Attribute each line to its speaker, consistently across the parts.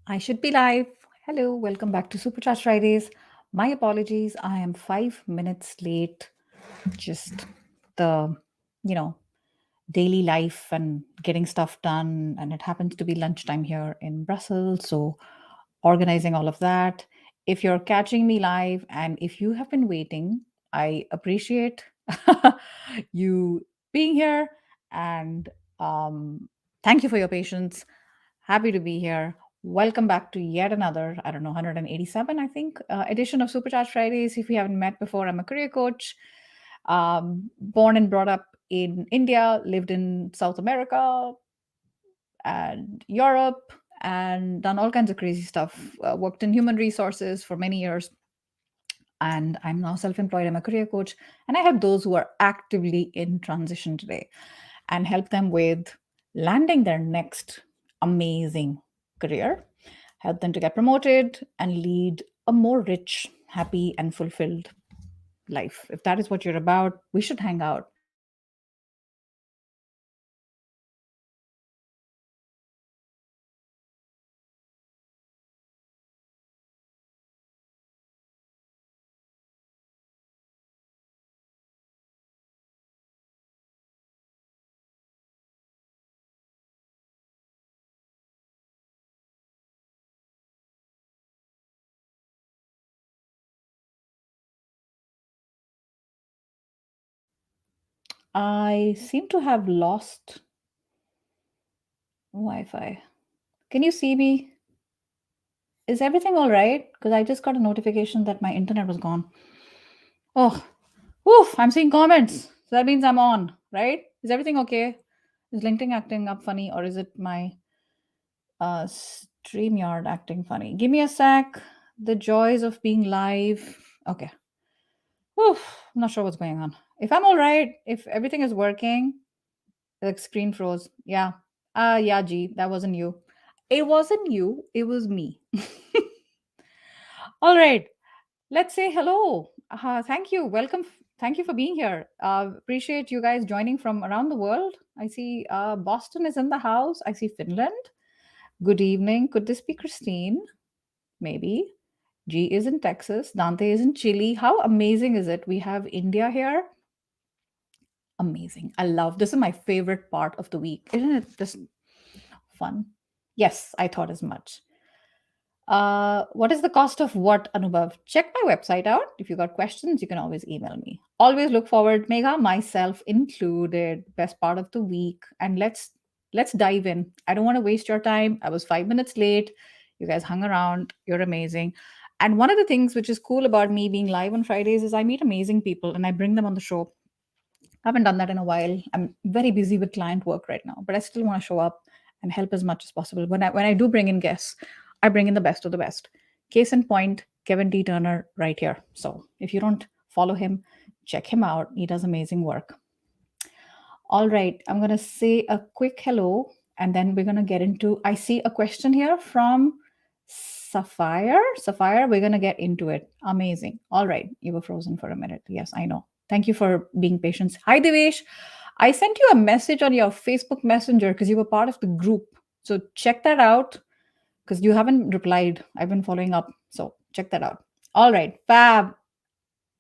Speaker 1: I should be live. Hello, welcome back to Supercharged Fridays. My apologies, I am 5 minutes late. Just the, you know, daily life and getting stuff done. And it happens to be lunchtime here in Brussels. So, organizing all of that. If you're catching me live and if you have been waiting, I appreciate you being here. And um, thank you for your patience. Happy to be here. Welcome back to yet another, I don't know, 187, I think, edition of Supercharged Fridays. If we haven't met before, I'm a career coach, born and brought up in India, lived in South America and Europe, and done all kinds of crazy stuff. Worked in human resources for many years, and I'm now self employed. I'm a career coach, and I help those who are actively in transition today and help them with landing their next amazing career, help them to get promoted and lead a more rich, happy, and fulfilled life. If that is what you're about, we should hang out. Let's talk about career, let's talk about I seem to have lost Wi-Fi. Can you see me? Is everything all right? Because I just got a notification that my internet was gone. Oh, oof, I'm seeing comments. So that means I'm on, right? Is everything okay? Is LinkedIn acting up funny or is it my StreamYard acting funny? Give me a sec. The joys of being live. Okay. Oof, I'm not sure what's going on. If I'm all right, if everything is working, the screen froze. Yeah. Yeah, G, that wasn't you. It wasn't you, it was me. All right. Let's say hello. Thank you. Welcome. Thank you for being here. Appreciate you guys joining from around the world. I see Boston is in the house. I see Finland. Good evening. Could this be Christine? Maybe. G is in Texas. Dante is in Chile. How amazing is it? We have India here. Amazing. I love this is my favorite part of the week. Isn't it just fun? Yes, I thought as much. What is the cost of what, Anubhav? Check my website out. If you got questions, you can always email me. Always look forward, Megha, myself included. Best part of the week, and let's dive in. I don't want to waste your time. I was 5 minutes late. You guys hung around. You're amazing. And one of the things which is cool about me being live on Fridays is I meet amazing people and I bring them on the show. I haven't done that in a while. I'm very busy with client work right now, but I still want to show up and help as much as possible. When I do bring in guests, I bring in the best of the best. Case in point, Kevin D. Turner right here. So if you don't follow him, check him out. He does amazing work. All right, I'm gonna say a quick hello, and then we're gonna get into. I see a question here from Sapphire. Sapphire, we're gonna get into it. Amazing. All right, you were frozen for a minute. Yes, I know. Thank you for being patient. Hi, Devesh. I sent you a message on your Facebook Messenger because you were part of the group. So check that out because you haven't replied. I've been following up. So check that out. All right, Fab.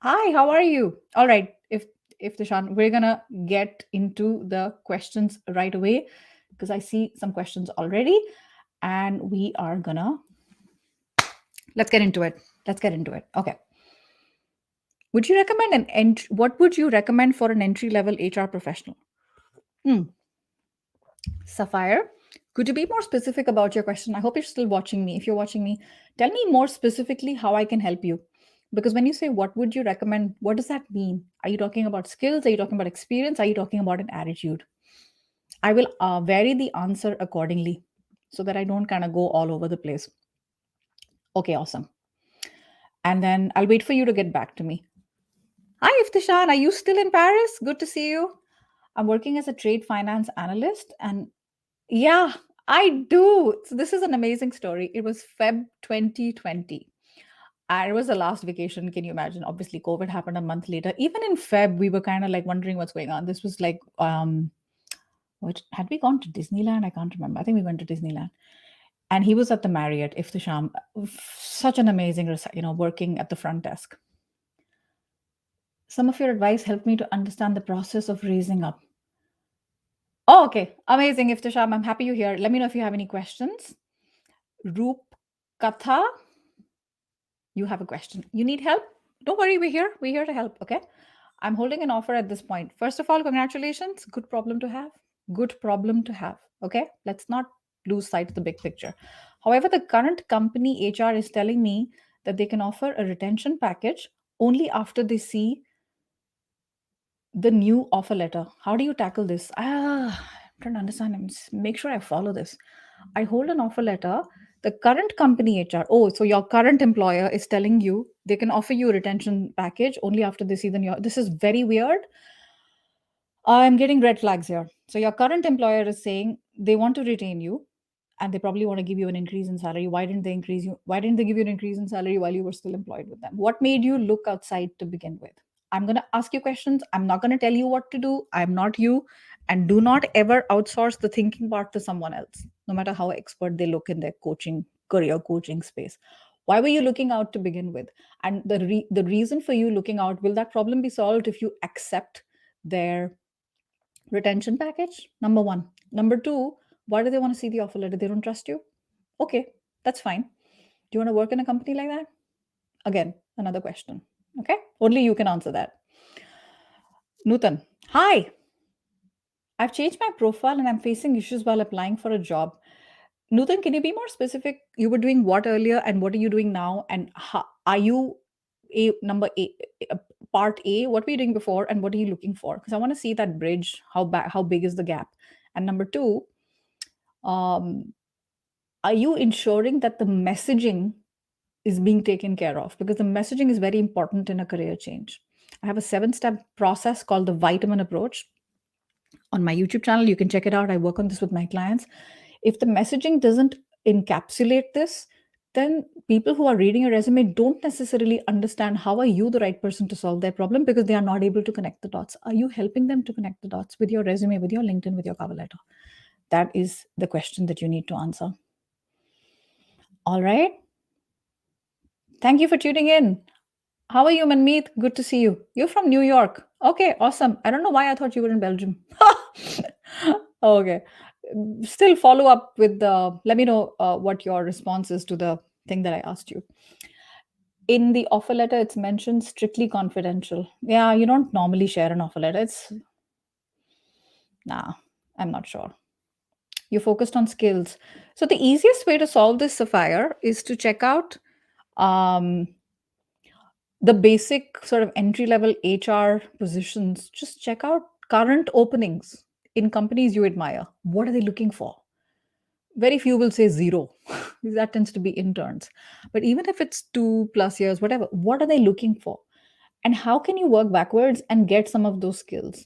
Speaker 1: Hi, how are you? All right. If Dishan, we're gonna get into the questions right away because I see some questions already, and we are gonna let's get into it. Let's get into it. Okay. Would you recommend what would you recommend for an entry level HR professional? Hmm. Sapphire, could you be more specific about your question? I hope you're still watching me. If you're watching me, tell me more specifically how I can help you. Because when you say what would you recommend, what does that mean? Are you talking about skills? Are you talking about experience? Are you talking about an attitude? I will vary the answer accordingly so that I don't kind of go all over the place. Okay, awesome. And then I'll wait for you to get back to me. Hi, Iftishan. Are you still in Paris? Good to see you. I'm working as a trade finance analyst and yeah, I do. So this is an amazing story. It was Feb 2020. And it was the last vacation. Can you imagine? Obviously, COVID happened a month later. Even in Feb, we were kind of like wondering what's going on. This was like, what had we gone to Disneyland? I can't remember. I think we went to Disneyland. And he was at the Marriott, Iftisham, such an amazing, working at the front desk. Some of your advice helped me to understand the process of raising up. Oh, okay. Amazing, Iftisham. I'm happy you're here. Let me know if you have any questions. Roop Katha, you have a question. You need help? Don't worry, we're here. We're here to help. Okay. I'm holding an offer at this point. First of all, congratulations. Good problem to have. Good problem to have. Okay. Let's not lose sight of the big picture. However, the current company HR is telling me that they can offer a retention package only after they see the new offer letter. How do you tackle this? I'm trying to understand. Make sure I follow this. I hold an offer letter. The current company HR, oh, so your current employer is telling you they can offer you a retention package only after they see the new. This is very weird. I'm getting red flags here. So your current employer is saying they want to retain you and they probably want to give you an increase in salary. Why didn't they increase you? Why didn't they give you an increase in salary while you were still employed with them? What made you look outside to begin with? I'm going to ask you questions. I'm not going to tell you what to do. I'm not you. And do not ever outsource the thinking part to someone else, no matter how expert they look in their career coaching space. Why were you looking out to begin with? And the reason for you looking out, will that problem be solved if you accept their retention package? Number one. Number two, why do they want to see the offer letter? They don't trust you? Okay, that's fine. Do you want to work in a company like that? Again, another question. Okay, only you can answer that. Nutan, hi. I've changed my profile and I'm facing issues while applying for a job. Nutan, can you be more specific? You were doing what earlier and what are you doing now? And how, are you a part A? What were you doing before and what are you looking for? Because I want to see that bridge. How big is the gap? And number two, um, are you ensuring that the messaging is being taken care of? Because the messaging is very important in a career change. I have a 7-step process called the vitamin approach on my YouTube channel. You can check it out. I work on this with my clients. If the messaging doesn't encapsulate this, then people who are reading your resume don't necessarily understand how are you the right person to solve their problem, because they are not able to connect the dots. Are you helping them to connect the dots with your resume, with your LinkedIn, with your cover letter? That is the question that you need to answer. All right. Thank you for tuning in. How are you, Manmeet? Good to see you. You're from New York. Okay, awesome. I don't know why I thought you were in Belgium. Okay. Still follow up with the, let me know what your response is to the thing that I asked you. In the offer letter, it's mentioned strictly confidential. Yeah, you don't normally share an offer letter. Nah, I'm not sure. You're focused on skills. So the easiest way to solve this, Sapphire, is to check out um, the basic sort of entry level HR positions. Just check out current openings in companies you admire. What are they looking for? Very few will say zero. That tends to be interns. But even if it's 2+ years, whatever, what are they looking for? And how can you work backwards and get some of those skills?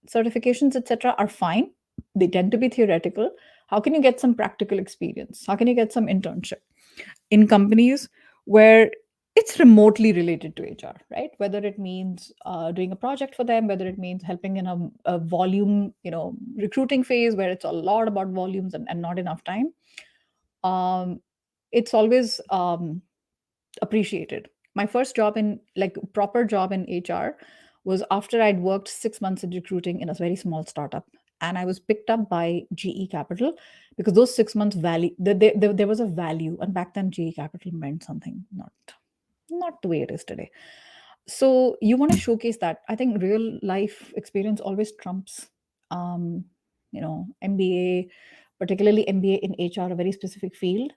Speaker 1: Certifications, etc., are fine. They tend to be theoretical. How can you get some practical experience? How can you get some internship in companies where it's remotely related to HR, right? Whether it means doing a project for them, whether it means helping in a volume, recruiting phase where it's a lot about volumes and not enough time. It's always appreciated. My first job in, like, proper job in HR was after I'd worked 6 months in recruiting in a very small startup. And I was picked up by GE Capital because those 6 months value, there was a value. And back then, GE Capital meant something, not the way it is today. So you want to showcase that. I think real life experience always trumps, um, MBA, particularly MBA in HR, a very specific field.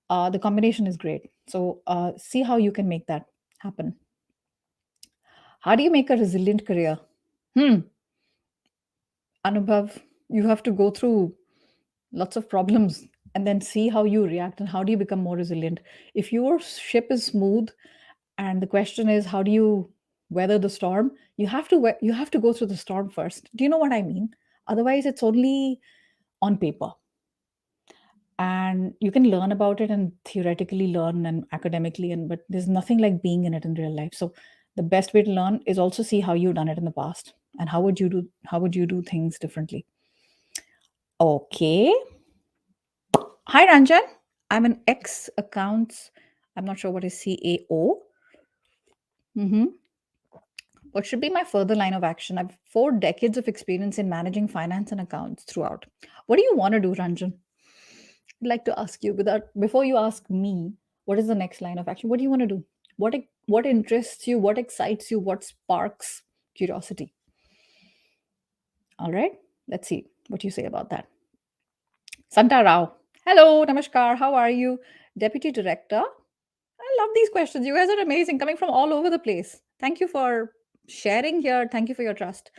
Speaker 1: The combination is great. So see how you can make that happen. How do you make a resilient career? Anubhav, you have to go through lots of problems and then see how you react and how do you become more resilient. If your ship is smooth and the question is how do you weather the storm, you have to go through the storm first. Do you know what I mean? Otherwise, it's only on paper. And you can learn about it and theoretically learn and academically, but there's nothing like being in it in real life. So the best way to learn is also see how you've done it in the past and how would you do things differently. Okay. Hi, Ranjan. I'm an ex accounts. I'm not sure what is CAO. Mm-hmm. What should be my further line of action? I've 4 decades of experience in managing finance and accounts throughout. What do you want to do, Ranjan? I'd like to ask you without before you ask me, what is the next line of action? What do you want to do? What interests you? What excites you? What sparks curiosity? All right, let's see what you say about that. Santa Rao. Hello, Namaskar. How are you? Deputy Director. I love these questions. You guys are amazing, coming from all over the place. Thank you for sharing here. Thank you for your trust.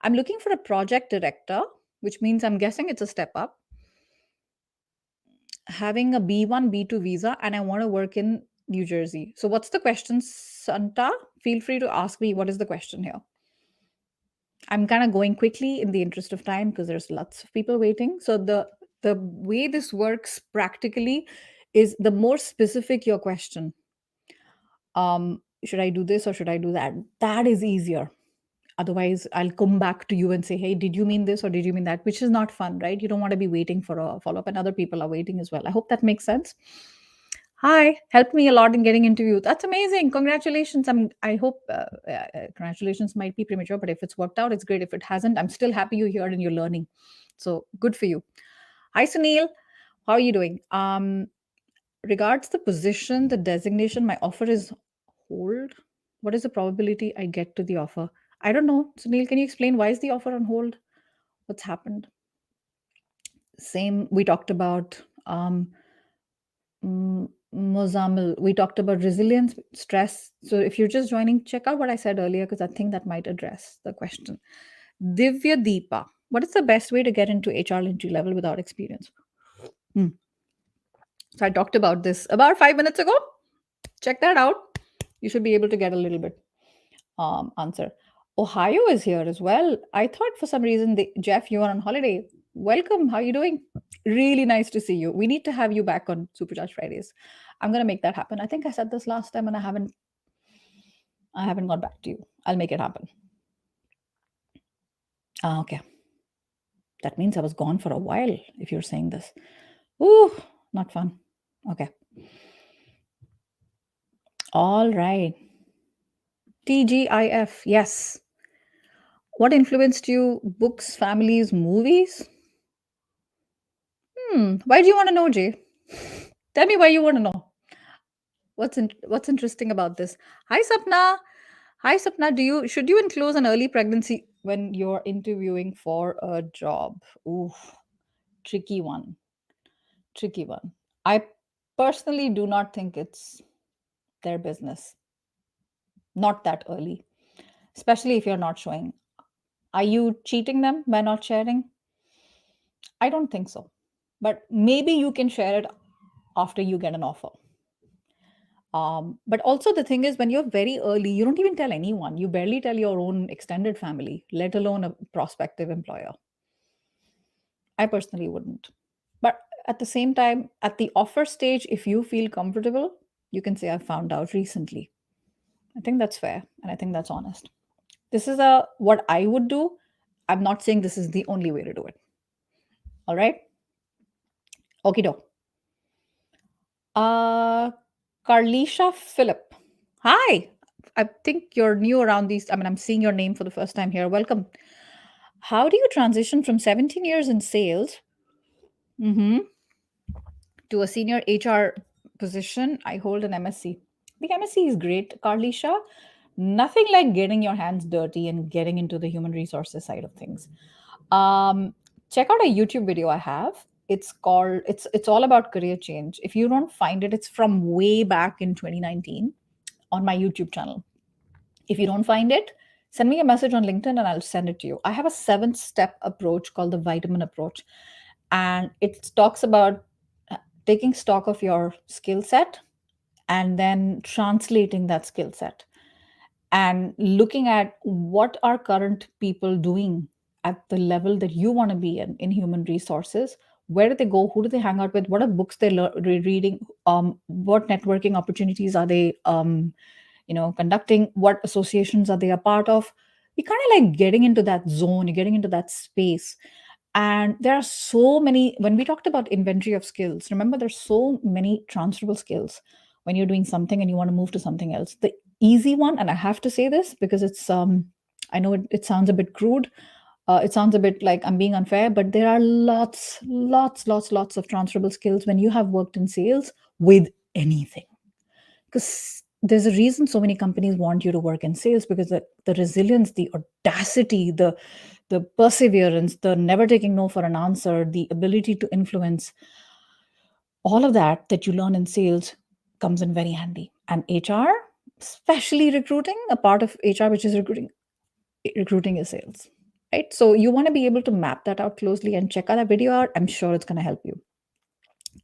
Speaker 1: I'm looking for a project director, which means I'm guessing it's a step up. Having a B1, B2 visa, and I want to work in New Jersey. So, what's the question, Santa? Feel free to ask me what is the question here. I'm kind of going quickly in the interest of time because there's lots of people waiting. So, the way this works practically is the more specific your question, should I do this or should I do that? That is easier. Otherwise, I'll come back to you and say, hey, did you mean this or did you mean that? Which is not fun, right? You don't want to be waiting for a follow up, and other people are waiting as well. I hope that makes sense. Hi, helped me a lot in getting interviewed. That's amazing. Congratulations. I hope congratulations might be premature, but if it's worked out, it's great. If it hasn't, I'm still happy you're here and you're learning. So good for you. Hi, Sunil. How are you doing? Regards the position, the designation, my offer is hold. What is the probability I get to the offer? I don't know. Sunil, can you explain why is the offer on hold? What's happened? Same, we talked about Mozamil. We talked about resilience, stress. So if you're just joining, check out what I said earlier because I think that might address the question. Divya Deepa, what is the best way to get into HR entry level without experience? Hmm. So I talked about this about 5 minutes ago. Check that out. You should be able to get a little bit answer. Ohio is here as well. I thought for some reason, Jeff, you are on holiday. Welcome. How are you doing? Really nice to see you. We need to have you back on Supercharged Fridays. I'm gonna make that happen. I think I said this last time, and I haven't got back to you. I'll make it happen. Okay. That means I was gone for a while. If you're saying this, ooh, not fun. Okay. All right. TGIF. Yes. What influenced you? Books, families, movies? Why do you want to know, Jay? Tell me why you want to know. What's interesting about this? Hi, Sapna. Hi, Sapna. Should you enclose an early pregnancy when you're interviewing for a job? Ooh, tricky one. Tricky one. I personally do not think it's their business. Not that early, especially if you're not showing. Are you cheating them by not sharing? I don't think so. But maybe you can share it after you get an offer. But also, the thing is, when you're very early, you don't even tell anyone. You barely tell your own extended family, let alone a prospective employer. I personally wouldn't. But at the same time, at the offer stage, if you feel comfortable, you can say, I found out recently. I think that's fair. And I think that's honest. This is what I would do. I'm not saying this is the only way to do it. All right. Okie doke. Uh, Carlisha Phillip. Hi. I think you're new around these. I mean, I'm seeing your name for the first time here. Welcome. How do you transition from 17 years in sales mhm, to a senior HR position? I hold an MSc. The MSc is great, Carlisha. Nothing like getting your hands dirty and getting into the human resources side of things. Check out a YouTube video I have. It's all about career change. If you don't find it, it's from way back in 2019 on my YouTube channel. If you don't find it, send me a message on LinkedIn and I'll send it to you. I have a 7-step approach called the vitamin approach. And it talks about taking stock of your skill set and then translating that skill set and looking at what are current people doing at the level that you want to be in human resources. Where do they go? Who do they hang out with? What are books they're reading? What networking opportunities are they conducting? What associations are they a part of? You're kind of like getting into that zone, you're getting into that space. And there are so many, when we talked about inventory of skills, remember there's so many transferable skills when you're doing something and you want to move to something else. The easy one, and I have to say this because I know it sounds a bit crude, it sounds a bit like I'm being unfair, but there are lots of transferable skills when you have worked in sales with anything. Because there's a reason so many companies want you to work in sales, because the resilience, the audacity, the perseverance, the never taking no for an answer, the ability to influence, all of that you learn in sales comes in very handy. And HR, especially recruiting, a part of HR which is recruiting is sales, right? So you want to be able to map that out closely and check out that video out. I'm sure it's going to help you.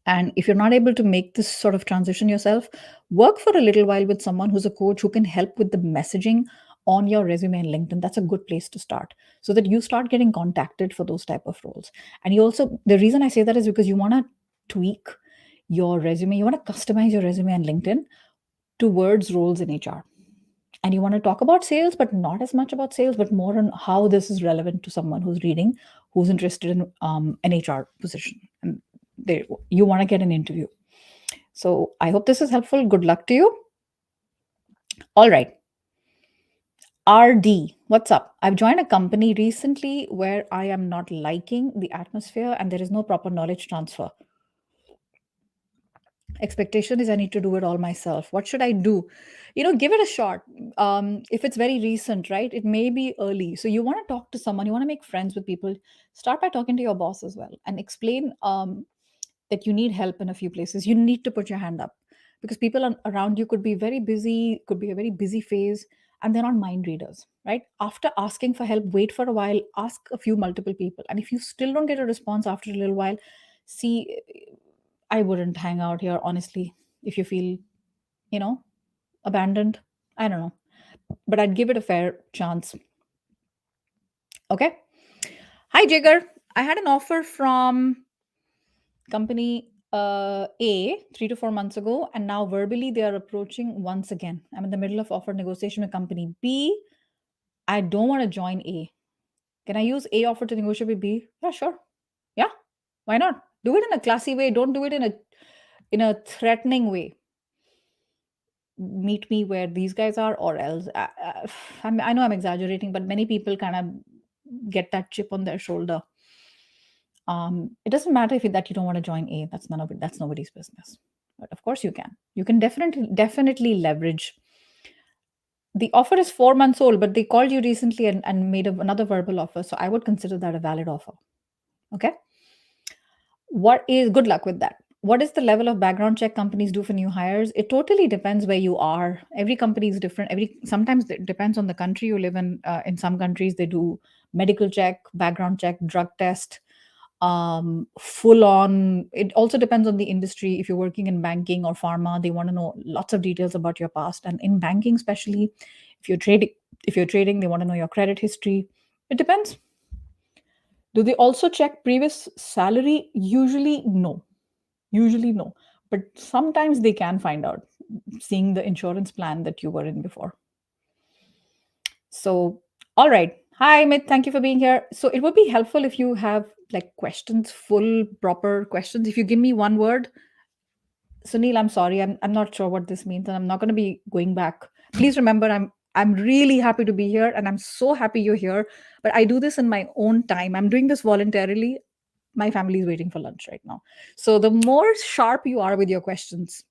Speaker 1: And if you're not able to make this sort of transition yourself, work for a little while with someone who's a coach who can help with the messaging on your resume and LinkedIn. That's a good place to start, so that you start getting contacted for those type of roles. And you also, the reason I say that is because you want to tweak your resume, you want to customize your resume and LinkedIn towards roles in HR. And you want to talk about sales, but not as much about sales, but more on how this is relevant to someone who's reading, who's interested in an HR position, and you want to get an interview. So I hope this is helpful. Good luck to you. All right. RD, what's up? I've joined a company recently where I am not liking the atmosphere and there is no proper knowledge transfer. Expectation is I need to do it all myself. What should I do? Give it a shot. If it's very recent, right, it may be early, so you want to talk to someone, you want to make friends with people. Start by talking to your boss as well and explain that you need help in a few places. You need to put your hand up, because people around you could be very busy, could be a very busy phase, and they're not mind readers, right? After asking for help, wait for a while, ask a few multiple people, and if you still don't get a response after a little while, see, I wouldn't hang out here, honestly. If you feel, you know, abandoned, I don't know, but I'd give it a fair chance. Okay. Hi, Jigger. I had an offer from company A 3 to 4 months ago, and now verbally they are approaching once again. I'm in the middle of offer negotiation with company B. I don't want to join A. Can I use A offer to negotiate with B? Yeah, sure. Yeah, why not? Do it in a classy way. Don't do it in a threatening way. Meet me where these guys are, or else. I know I'm exaggerating, but many people kind of get that chip on their shoulder. It doesn't matter if that you don't want to join A. That's none of it. That's nobody's business. But of course you can. You can definitely leverage. The offer is 4 months old, but they called you recently and made another verbal offer. So I would consider that a valid offer. Okay. What is, good luck with that? What is the level of background check companies do for new hires? It totally depends where you are. Every company is different. Sometimes it depends on the country you live in. In some countries they do medical check, background check, drug test, full on. It also depends on the industry. If you're working in banking or pharma, they want to know lots of details about your past. And in banking especially, if you're trading, they want to know your credit history. It depends. Do they also check previous salary? Usually no, but sometimes they can find out, seeing the insurance plan that you were in before. So, all right. Hi, Amit. Thank you for being here. So, it would be helpful if you have like questions, full, proper questions. If you give me one word, Sunil, I'm sorry. I'm not sure what this means, and I'm not going to be going back. Please remember, I'm really happy to be here, and I'm so happy you're here. But I do this in my own time. I'm doing this voluntarily. My family is waiting for lunch right now. So the more sharp you are with your questions,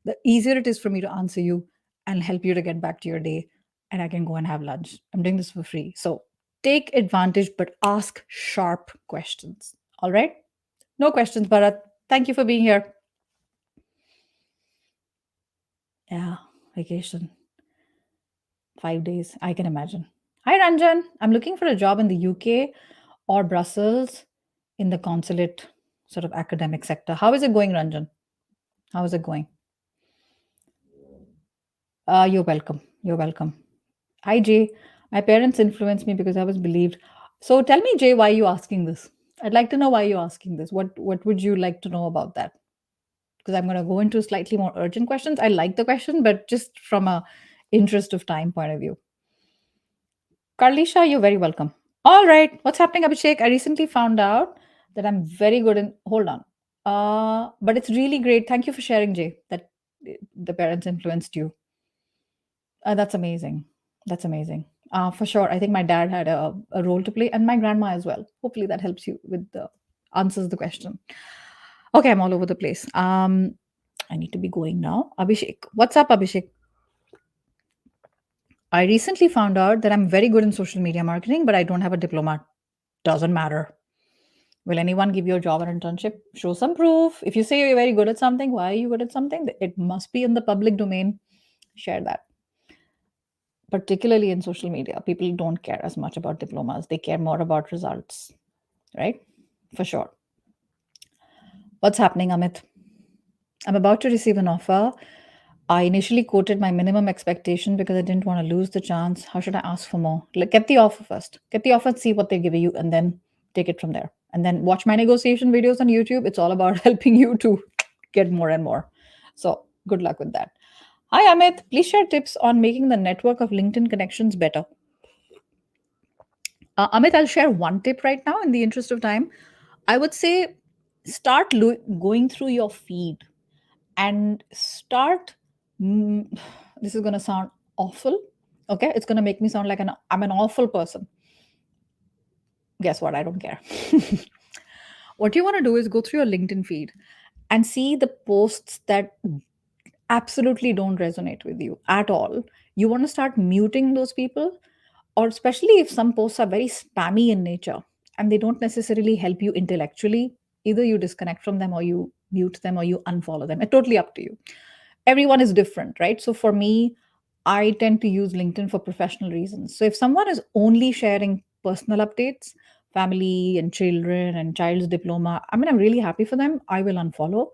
Speaker 1: the easier it is for me to answer you and help you to get back to your day. And I can go and have lunch. I'm doing this for free. So take advantage, but ask sharp questions. All right? No questions, Bharat. Thank you for being here. Yeah, vacation. 5 days. I can imagine. Hi, Ranjan. I'm looking for a job in the UK or Brussels in the consulate sort of academic sector. How is it going, Ranjan? How is it going? You're welcome. You're welcome. Hi, Jay. My parents influenced me because I was believed. So tell me, Jay, why are you asking this? I'd like to know why you're asking this. What would you like to know about that? Because I'm going to go into slightly more urgent questions. I like the question, but just from a interest of time point of view. Carlisha, you're very welcome. All right. What's happening, Abhishek? I recently found out that I'm very good in. Hold on. But it's really great. Thank you for sharing, Jay, that the parents influenced you. That's amazing. That's amazing. For sure. I think my dad had a role to play and my grandma as well. Hopefully that helps you with the answers the question. Okay, I'm all over the place. I need to be going now. Abhishek. What's up, Abhishek? I recently found out that I'm very good in social media marketing, but I don't have a diploma. Doesn't matter. Will anyone give you a job or internship? Show some proof. If you say you're very good at something, why are you good at something? It must be in the public domain. Share that. Particularly in social media, people don't care as much about diplomas. They care more about results, right? For sure. What's happening, Amit? I'm about to receive an offer. I initially quoted my minimum expectation because I didn't want to lose the chance. How should I ask for more? Like, get the offer first. Get the offer, see what they give you, and then take it from there. And then watch my negotiation videos on YouTube. It's all about helping you to get more and more. So, good luck with that. Hi, Amit. Please share tips on making the network of LinkedIn connections better. Amit, I'll share one tip right now in the interest of time. I would say start going through your feed and start. Mm, this is going to sound awful. Okay, it's going to make me sound like I'm an awful person. Guess what? I don't care. What you want to do is go through your LinkedIn feed and see the posts that absolutely don't resonate with you at all. You want to start muting those people, or especially if some posts are very spammy in nature and they don't necessarily help you intellectually. Either you disconnect from them or you mute them or you unfollow them. It's totally up to you. Everyone is different, right? So for me, I tend to use LinkedIn for professional reasons. So if someone is only sharing personal updates, family and children and child's diploma, I mean, I'm really happy for them. I will unfollow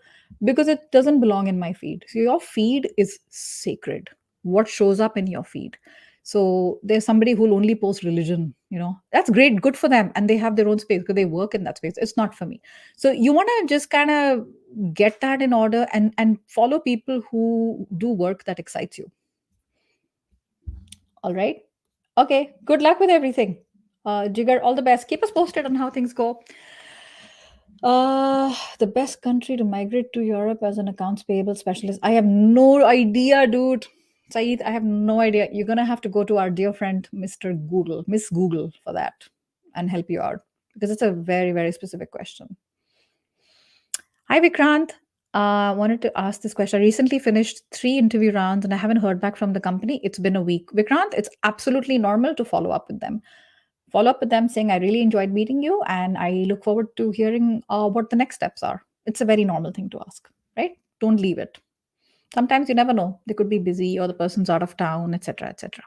Speaker 1: because it doesn't belong in my feed. So your feed is sacred. What shows up in your feed? So there's somebody who'll only post religion, that's great, good for them. And they have their own space because they work in that space. It's not for me. So you want to just kind of get that in order and follow people who do work that excites you. All right. Okay. Good luck with everything. Jigar, all the best. Keep us posted on how things go. The best country to migrate to Europe as an accounts payable specialist. I have no idea, dude. Saeed, I have no idea. You're gonna have to go to our dear friend, Mr. Google, Miss Google, for that and help you out because it's a very, very specific question. Hi, Vikrant. Wanted to ask this question. I recently finished 3 interview rounds and I haven't heard back from the company. It's been a week. Vikrant, it's absolutely normal to follow up with them. Follow up with them saying, I really enjoyed meeting you and I look forward to hearing what the next steps are. It's a very normal thing to ask, right? Don't leave it. Sometimes you never know. They could be busy or the person's out of town, etc., etc.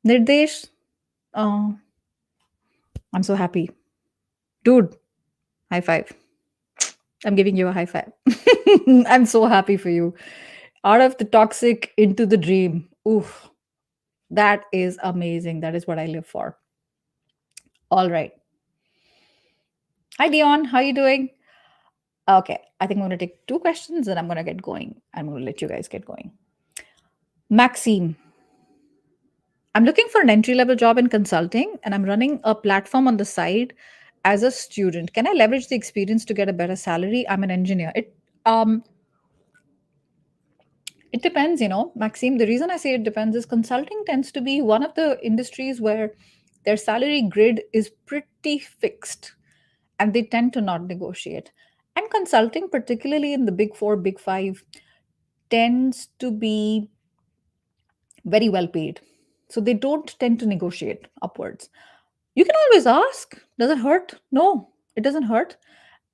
Speaker 1: Nirdesh, oh, I'm so happy. Dude, high five. I'm giving you a high five. I'm so happy for you. Out of the toxic into the dream. Oof, that is amazing. That is what I live for. All right. Hi, Dion. How are you doing? Okay. I think I'm going to take 2 questions and I'm going to get going. I'm going to let you guys get going. Maxime, I'm looking for an entry level job in consulting and I'm running a platform on the side as a student. Can I leverage the experience to get a better salary? I'm an engineer. Um, It depends, Maxime. The reason I say it depends is consulting tends to be one of the industries where their salary grid is pretty fixed and they tend to not negotiate. And consulting, particularly in the big four, big five, tends to be very well paid. So they don't tend to negotiate upwards. You can always ask, does it hurt? No, it doesn't hurt.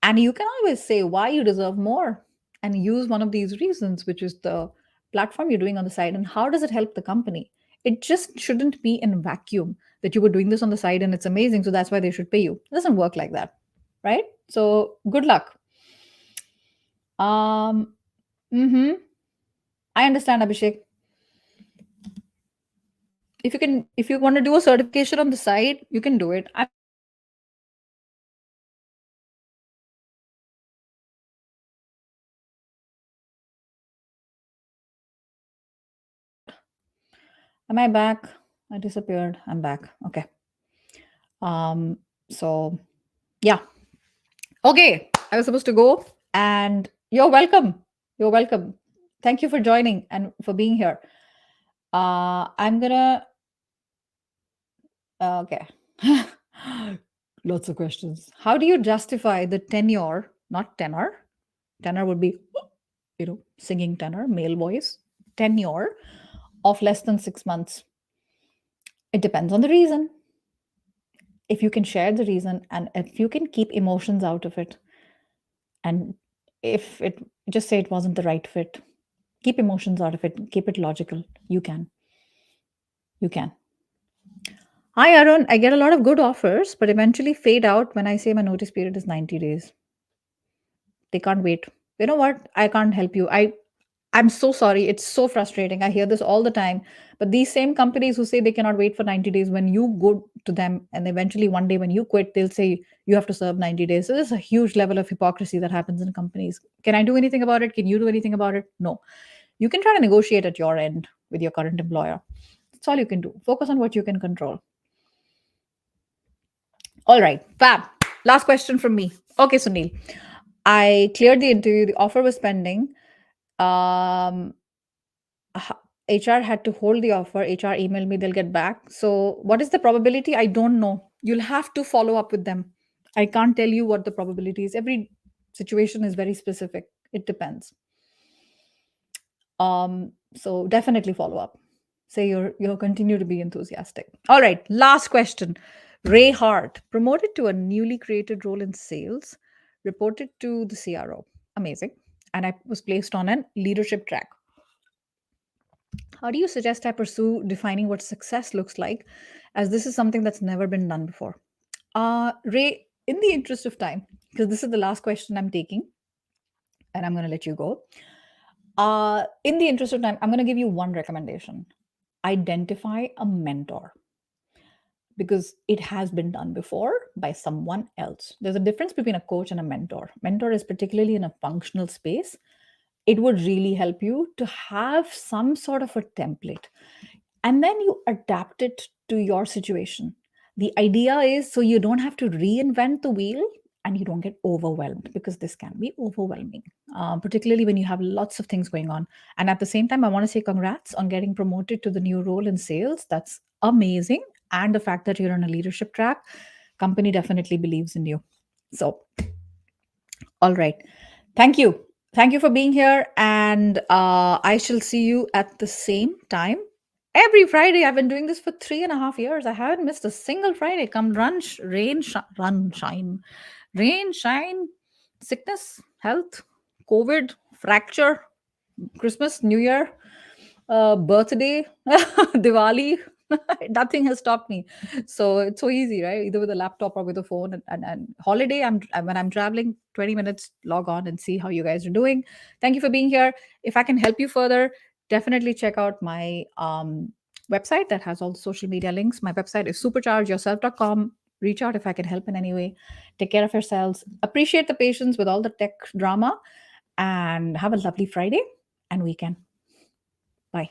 Speaker 1: And you can always say why you deserve more and use one of these reasons, which is the platform you're doing on the side and how does it help the company. It just shouldn't be in vacuum that you were doing this on the side and it's amazing. So that's why they should pay you. It doesn't work like that. Right. So good luck. Um, hmm I understand, Abhishek. If you want to do a certification on the side, you can do it. Am I back? I disappeared. I'm back. Okay. Um, so yeah. Okay. I was supposed to go, and you're welcome. You're welcome. Thank you for joining and for being here. I'm gonna okay. Lots of questions. How do you justify the tenure, not tenor? Tenor would be, singing tenor, male voice. Tenure of less than 6 months. It depends on the reason. If you can share the reason and if you can keep emotions out of it, and if it just say it wasn't the right fit, keep emotions out of it, keep it logical. You can. You can. Hi, Arun. I get a lot of good offers, but eventually fade out when I say my notice period is 90 days. They can't wait. You know what? I can't help you. I'm so sorry. It's so frustrating. I hear this all the time. But these same companies who say they cannot wait for 90 days, when you go to them and eventually one day when you quit, they'll say you have to serve 90 days. So there's a huge level of hypocrisy that happens in companies. Can I do anything about it? Can you do anything about it? No. You can try to negotiate at your end with your current employer. That's all you can do. Focus on what you can control. All right. Fab. Last question from me. Okay, Sunil. I cleared the interview. The offer was pending. Um, HR had to hold the offer. HR emailed me, they'll get back. So, what is the probability? I don't know. You'll have to follow up with them. I can't tell you what the probability is. Every situation is very specific. It depends. So definitely follow up. Say you'll continue to be enthusiastic. All right, last question. Ray Hart, promoted to a newly created role in sales, reported to the CRO. Amazing. And I was placed on an leadership track. How do you suggest I pursue defining what success looks like, as this is something that's never been done before? Ray, in the interest of time, because this is the last question I'm taking, and I'm going to let you go. In the interest of time, I'm going to give you one recommendation: identify a mentor, because it has been done before by someone else. There's a difference between a coach and a mentor. Mentor is particularly in a functional space. It would really help you to have some sort of a template and then you adapt it to your situation. The idea is so you don't have to reinvent the wheel and you don't get overwhelmed, because this can be overwhelming, particularly when you have lots of things going on. And at the same time, I want to say congrats on getting promoted to the new role in sales. That's amazing. And the fact that you're on a leadership track, company definitely believes in you. So, all right. Thank you. Thank you for being here. And I shall see you at the same time every Friday. I've been doing this for 3.5 years. I haven't missed a single Friday. Come run, run, shine, rain, shine, sickness, health, COVID, fracture, Christmas, New Year, birthday, Diwali. Nothing has stopped me. So it's so easy, right? Either with a laptop or with a phone. And holiday, when I'm traveling, 20 minutes, log on and see how you guys are doing. Thank you for being here. If I can help you further, definitely check out my website that has all the social media links. My website is superchargeyourself.com. Reach out if I can help in any way. Take care of yourselves. Appreciate the patience with all the tech drama, and have a lovely Friday and weekend. Bye.